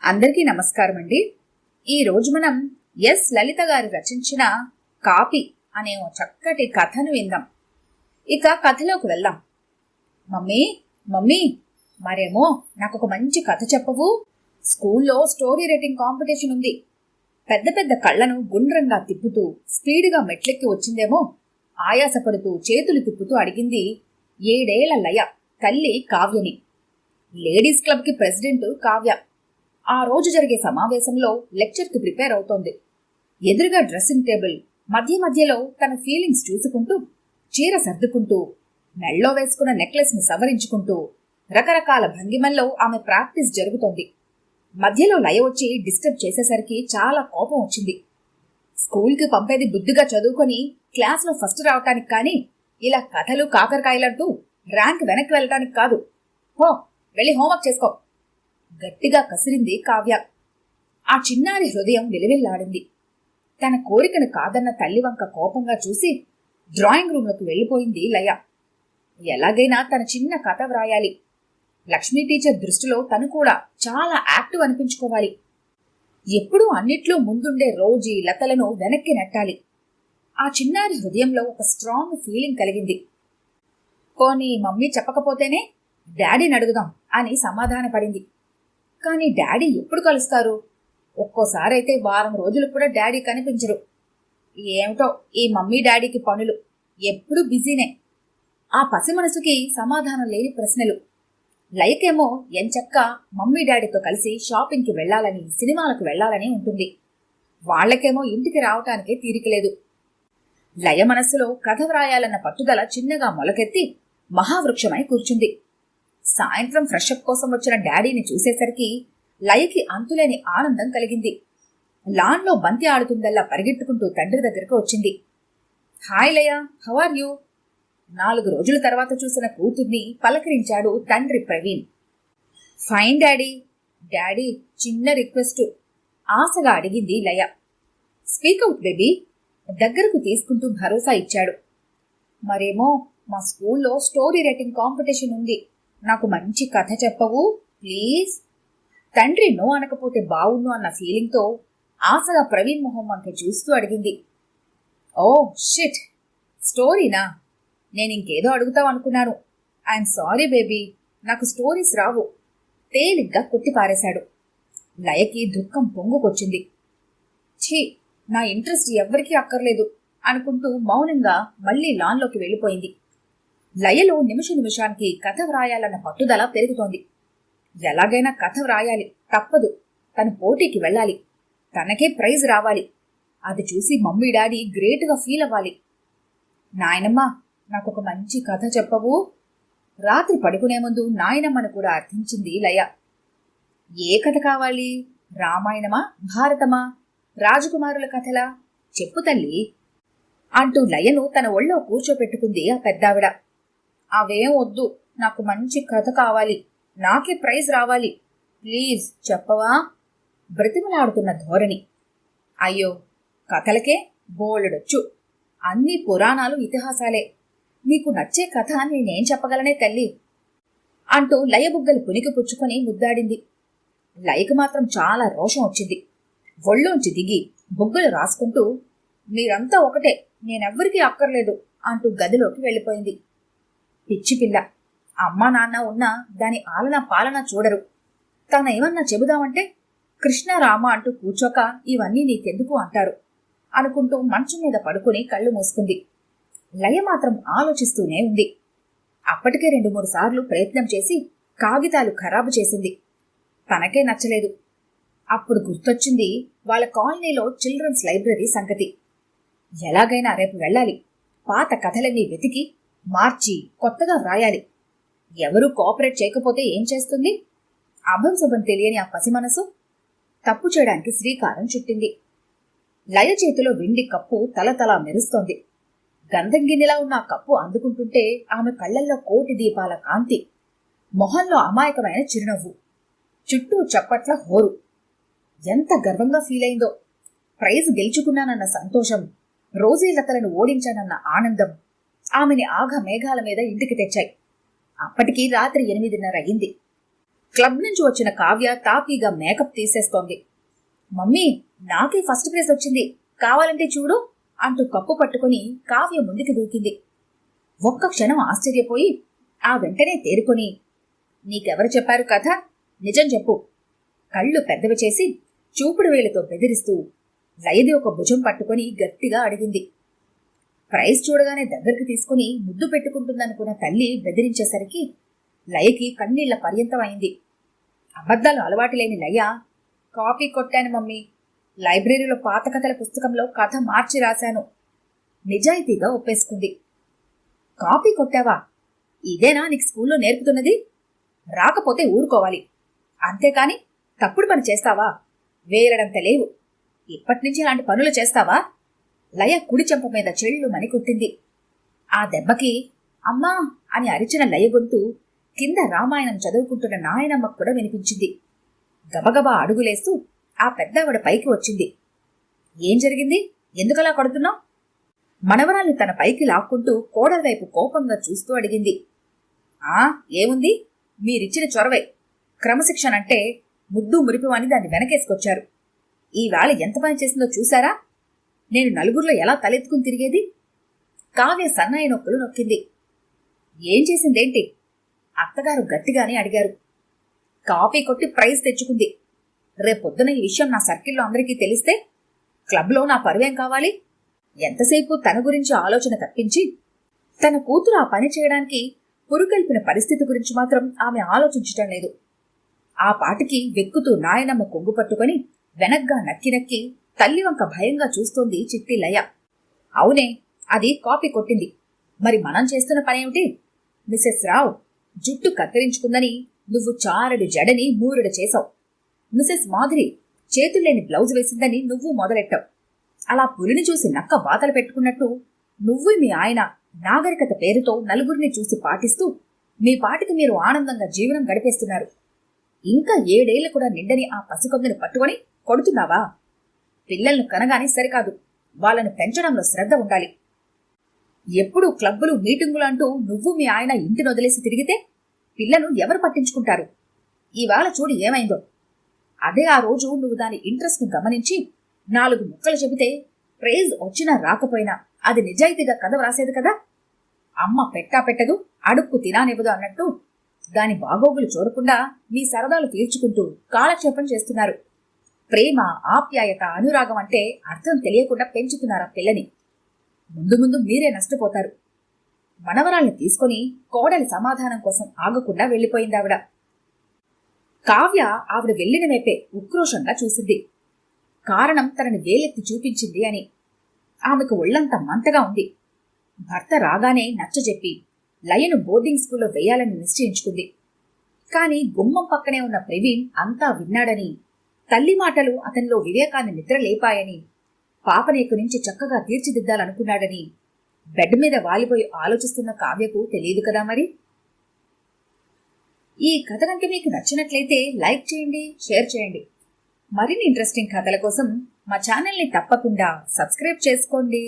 అందరికీ నమస్కారం అండి. ఈరోజు మనం ఎస్ లలిత గారు రచించిన కాపీ అనే ఓ చక్కటి కథను విందాం. ఇక కథలోకి వెళ్దాం. మమ్మీ మమ్మీ మరేమో నాకు ఒక మంచి కథ చెప్పవు? స్కూల్లో స్టోరీ రైటింగ్ కాంపిటీషన్ ఉంది. పెద్ద పెద్ద కళ్ళను గుండ్రంగా తిప్పుతూ స్పీడ్గా మెట్లెక్కి వచ్చిందేమో ఆయాసపడుతూ చేతులు తిప్పుతూ అడిగింది 7 ఏళ్ల లయ తల్లి కావ్యని. లేడీస్ క్లబ్కి ప్రెసిడెంట్ కావ్య. ఆ రోజు జరిగే సమావేశంలో లెక్చర్కి ప్రిపేర్ అవుతోంది. ఎదురుగా డ్రెస్సింగ్ టేబుల్ మధ్య మధ్యలో తన ఫీలింగ్స్ చూసుకుంటూ, చీర సర్దుకుంటూ, మెళ్ళో వేసుకున్న నెక్లెస్ ని సవరించుకుంటూ రకరకాల భంగిమల్లో ఆమె ప్రాక్టీస్ జరుగుతోంది. మధ్యలో లయ వచ్చి డిస్టర్బ్ చేసేసరికి చాలా కోపం వచ్చింది. స్కూల్కి పంపేది బుద్ధిగా చదువుకొని క్లాస్లో ఫస్ట్ రావటానికి కానీ ఇలా కథలు కాకరకాయలంటూ ర్యాంక్ వెనక్కి వెళ్ళటానికి కాదు. హో, వెళ్ళి హోంవర్క్ చేసుకో గట్టిగా కసిరింది కావ్య. ఆ చిన్నారి హృదయం విలువిల్లాడింది. తన కోరికను కాదన్న తల్లి వంక కోపంగా చూసి డ్రాయింగ్ రూమ్లోకి వెళ్లిపోయింది లయ. ఎలాగైనా తన చిన్న కథ వ్రాయాలి. లక్ష్మీ టీచర్ దృష్టిలో తను కూడా చాలా యాక్టివ్ అనిపించుకోవాలి. ఎప్పుడూ అన్నిట్లో ముందుండే రోజీ లతలను వెనక్కి నెట్టాలి. ఆ చిన్నారి హృదయంలో ఒక స్ట్రాంగ్ ఫీలింగ్ కలిగింది. పోనీ మమ్మీ చెప్పకపోతేనే డాడీని అడుగుదాం అని సమాధానపడింది. కానీ డాడీ ఎప్పుడు కలుస్తారు? ఒక్కోసారైతే వారం రోజులు కూడా డాడీ కనిపించరు. ఏమిటో ఈ మమ్మీ డాడీకి పనులు ఎప్పుడు బిజీనే. ఆ పసి మనసుకి సమాధానం లేని ప్రశ్నలు. లయకేమో ఎంచక్క మమ్మీ డాడీతో కలిసి షాపింగ్కి వెళ్లాలని, సినిమాలకు వెళ్లాలని ఉంటుంది. వాళ్లకేమో ఇంటికి రావటానికే తీరికలేదు. లయ మనస్సులో కథ వ్రాయాలన్న పట్టుదల చిన్నగా మొలకెత్తి మహావృక్షమై కూర్చుంది. సాయంత్రం ఫ్రెషప్ కోసం వచ్చిన డాడీని చూసేసరికి లయకి అంతులేని ఆనందం కలిగింది. లాన్లో బంతి ఆడుతుందల్లా పరిగెట్టుకుంటూ తండ్రి దగ్గరకు వచ్చింది. Hi Laya, how are you? 4 రోజుల తర్వాత చూసిన కూతుర్ని పలకరించాడు తండ్రి ప్రవీణ్. Fine daddy. డాడీ, చిన్న రిక్వెస్ట్ ఆశగా అడిగింది లయ. స్పీకౌట్ బేబీ దగ్గరకు తీసుకుంటూ భరోసా ఇచ్చాడు. మరేమో మా స్కూల్లో స్టోరీ రైటింగ్ కాంపిటీషన్ ఉంది. నాకు మంచి కథ చెప్పవు ప్లీజ్? తండ్రి నో అనకపోతే బావును అన్న ఫీలింగ్తో ఆశగా ప్రవీణ్ మొహం వంక చూస్తూ అడిగింది. Oh shit, స్టోరీనా? నేనింకేదో అడుగుతావు అనుకున్నాను. ఐఎమ్ సారీ బేబీ, నాకు స్టోరీస్ రావు తేలిగ్గా కొట్టిపారేశాడు. లయకి దుఃఖం పొంగుకొచ్చింది. ఛీ, నా ఇంట్రెస్ట్ ఎవ్వరికీ అక్కర్లేదు అనుకుంటూ మౌనంగా మళ్లీ లాన్లోకి వెళ్లిపోయింది. లయలో నిమిష నిమిషానికి కథ వ్రాయాలన్న పట్టుదల పెరుగుతోంది. ఎలాగైనా కథ వ్రాయాలి, తప్పదు. తను పోటీకి వెళ్ళాలి, తనకే ప్రైజ్ రావాలి. అది చూసి మమ్మీ డాడీ గ్రేట్గా ఫీల్ అవ్వాలి. నాయనమ్మా, నాకొక మంచి కథ చెప్పవు? రాత్రి పడుకునే ముందు నాయనమ్మను కూడా అర్థించింది లయ. ఏ కథ కావాలి? రామాయణమా, భారతమా, రాజకుమారుల కథలా? చెప్పు తల్లి అంటూ లయను తన ఒళ్ళో కూర్చోపెట్టుకుంది ఆ పెద్దావిడ. అవేం వద్దు, నాకు మంచి కథ కావాలి, నాకే ప్రైజ్ రావాలి, ప్లీజ్ చెప్పవా? బ్రతిమలాడుతున్న ధోరణి. అయ్యో, కథలకే బోలెడొచ్చు, అన్ని పురాణాలు ఇతిహాసాలే. నీకు నచ్చే కథ నేనేం చెప్పగలనే తల్లి అంటూ లయబుగ్గలు పునికి పుచ్చుకొని ముద్దాడింది. లయకు మాత్రం చాలా రోషం వచ్చింది. ఒళ్ళోంచి దిగి బుగ్గలు రాసుకుంటూ మీరంతా ఒకటే, నేనెవ్వరికీ అక్కర్లేదు అంటూ గదిలోకి వెళ్ళిపోయింది. పిచ్చిపిల్ల, అమ్మా నాన్న ఉన్నా దాని ఆలన పాలన చూడరు. తనేమన్నా చెబుదామంటే కృష్ణరామ అంటూ కూర్చోక ఇవన్నీ నీకెందుకు అంటారు అనుకుంటూ మంచం మీద పడుకుని కళ్ళు మూసుకుంది. లయ మాత్రం ఆలోచిస్తూనే ఉంది. అప్పటికే 2-3 సార్లు ప్రయత్నం చేసి కాగితాలు ఖరాబు చేసింది. తనకే నచ్చలేదు. అప్పుడు గుర్తొచ్చింది వాళ్ళ కాలనీలో చిల్డ్రన్స్ లైబ్రరీ సంగతి. ఎలాగైనా రేపు వెళ్ళాలి. పాత కథలన్నీ వెతికి మార్చి కొత్తగా వ్రాయాలి. ఎవరూ కోఆపరేట్ చేయకపోతే ఏం చేస్తుంది? అభంశుభం తెలియని ఆ పసి మనసు తప్పు చేయడానికి శ్రీకారం చుట్టింది. లయ చేతిలో వెండి కప్పు తలతలా మెరుస్తోంది. గంధం గిన్నెలా ఉన్న ఆ కప్పు అందుకుంటుంటే ఆమె కళ్లల్లో కోటి దీపాల కాంతి, మొహంలో అమాయకమైన చిరునవ్వు, చుట్టూ చప్పట్ల హోరు. ఎంత గర్వంగా ఫీల్ అయిందో! ప్రైజ్ గెలుచుకున్నానన్న సంతోషం, రోజీలతలను ఓడించానన్న ఆనందం ఆమెని ఆఘ మేఘాల మీద ఇంటికి తెచ్చాయి. అప్పటికి రాత్రి 8:30 అయింది. క్లబ్ నుంచి వచ్చిన కావ్య తాపీగా మేకప్ తీసేస్తోంది. మమ్మీ, నాకే ఫస్ట్ ప్రైజ్ వచ్చింది, కావాలంటే చూడు అంటూ కప్పు పట్టుకుని కావ్య ముందుకు దూకింది. ఒక్క క్షణం ఆశ్చర్యపోయి ఆ వెంటనే తేరుకొని, నీకెవరు చెప్పారు కథ, నిజం చెప్పు కళ్ళు పెద్దవి చేసి చూపుడు వేలుతో బెదిరిస్తూ లయది ఒక భుజం పట్టుకుని గట్టిగా అడిగింది. ప్రైజ్ చూడగానే దగ్గరికి తీసుకుని ముద్దు పెట్టుకుంటుందనుకున్న తల్లి బెదిరించేసరికి లయకి కన్నీళ్ల పర్యంతమైంది. అబద్ధాలు అలవాటు లేని లయ, కాపీ కొట్టాను మమ్మీ, లైబ్రరీలో పాత కథల పుస్తకంలో కథ మార్చి రాశాను నిజాయితీగా ఒప్పేసుకుంది. కాపీ కొట్టావా? ఇదేనా నీకు స్కూల్లో నేర్పుతున్నది? రాకపోతే ఊరుకోవాలి, అంతేకాని తప్పుడు పని చేస్తావా? వేరడంత లేవు, ఇప్పటినుంచి ఇలాంటి పనులు చేస్తావా? లయ కుడి చెంప మీద చెళ్ళు మణికొట్టింది. ఆ దెబ్బకి అమ్మా అని అరిచిన లయ గొంతు కింద రామాయణం చదువుకుంటున్న నాయనమ్మకు కూడా వినిపించింది. గబగబా అడుగులేస్తూ ఆ పెద్దావిడ పైకి వచ్చింది. ఏం జరిగింది? ఎందుకలా కొడుతున్నావు? మనవరాల్ని తన పైకి లాక్కుంటూ కోడల వైపు కోపంగా చూస్తూ అడిగింది. ఏముంది, మీరిచ్చిన చొరవే. క్రమశిక్షణ అంటే ముద్దు మురిపివని దాన్ని వెనకేసుకొచ్చారు. ఈవేళ ఎంత పని చేసిందో చూశారా? నేను నలుగురిలో ఎలా తలెత్తుకుని తిరిగేది? కావ్య సన్నాయి నొక్కులు నొక్కింది. ఏం చేసిందేంటి? అత్తగారు గట్టిగానే అడిగారు. కాపీ కొట్టి ప్రైజ్ తెచ్చుకుంది. రేపొద్దున ఈ విషయం నా సర్కిల్లో అందరికీ తెలిస్తే క్లబ్లో నా పరువేం కావాలి? ఎంతసేపు తన గురించి ఆలోచన తప్పించి తన కూతురు ఆ పని చేయడానికి పురుగల్పిన పరిస్థితి గురించి మాత్రం ఆమె ఆలోచించటం లేదు. ఆ పాటికి వెక్కుతూ నాయనమ్మ కొంగు పట్టుకుని వెనగ్గా నక్కి నక్కి తల్లి వంక భయంగా చూస్తోంది చిట్టి లయ. అవునే, అది కాపీ కొట్టింది. మరి మనం చేస్తున్న పనేమిటి? మిసెస్ రావు, జుట్టు కత్తిరించుకుందని నువ్వు చారడు జడని మూరుడు చేశావు. మిసెస్ మాధురి చేతుల్లేని బ్లౌజ్ వేసిందని నువ్వు మొదలెట్టావు. అలా పులిని చూసి నక్క బాతలు పెట్టుకున్నట్టు నువ్వు మీ ఆయన నాగరికత పేరుతో నలుగురిని చూసి పాటిస్తూ మీ పాటికి మీరు ఆనందంగా జీవనం గడిపేస్తున్నారు. ఇంకా 7 ఏళ్లు కూడా నిండని ఆ పసికొందుని పట్టుకొని కొడుతున్నావా? పిల్లలను కనగానే సరికాదు, వాళ్ళను పెంచడంలో శ్రద్ధ ఉండాలి. ఎప్పుడూ క్లబ్బులు మీటింగులు అంటూ నువ్వు మీ ఆయన ఇంటిని వదిలేసి తిరిగితే పిల్లను ఎవరు పట్టించుకుంటారు? ఈవేళ చూడు ఏమైందో. అదే ఆ రోజు నువ్వు దాని ఇంట్రెస్ట్ ను గమనించి 4 ముక్కలు చెబితే ప్రైజ్ వచ్చినా రాకపోయినా అది నిజాయితీగా కథ వ్రాసేది కదా. అమ్మ పెట్టా పెట్టదు, అడుక్కు తినానివ్వదు అన్నట్టు దాని బాగోగులు చూడకుండా మీ సరదాలు తీర్చుకుంటూ కాలక్షేపం చేస్తున్నారు. ప్రేమ, ఆప్యాయత, అనురాగం అంటే అర్థం తెలియకుండా పెంచుతున్నారా పిల్లని? ముందు ముందు మీరే నష్టపోతారు. మనవరాల్ని తీసుకుని కోడలి సమాధానం కోసం ఆగకుండా వెళ్లిపోయిందావిడ. కావ్య ఆవిడ వెళ్లిన వైపే ఉక్రోషంగా చూసింది. కారణం తనని వేలెత్తి చూపించింది అని. ఆమెకు ఒళ్లంతా మంటగా ఉంది. భర్త రాగానే నచ్చజెప్పి లయను బోర్డింగ్ స్కూల్లో వేయాలని నిశ్చయించుకుంది. కాని గుమ్మం పక్కనే ఉన్న ప్రవీణ్ అంతా విన్నాడని, తల్లి మాటలు అతనిలో వివేకాన్ని నిద్రలేపాయని, పాపనేకు నుంచి చక్కగా తీర్చిదిద్దాలనుకున్నాడని బెడ్ మీద వాలిపోయి ఆలోచిస్తున్న కావ్యకు తెలియదు కదా మరి. ఈ కథ కనుక మీకు నచ్చినట్లయితే లైక్ చేయండి, షేర్ చేయండి. మరిన్ని ఇంట్రెస్టింగ్ కథల కోసం మా ఛానల్ని తప్పకుండా సబ్స్క్రైబ్ చేసుకోండి.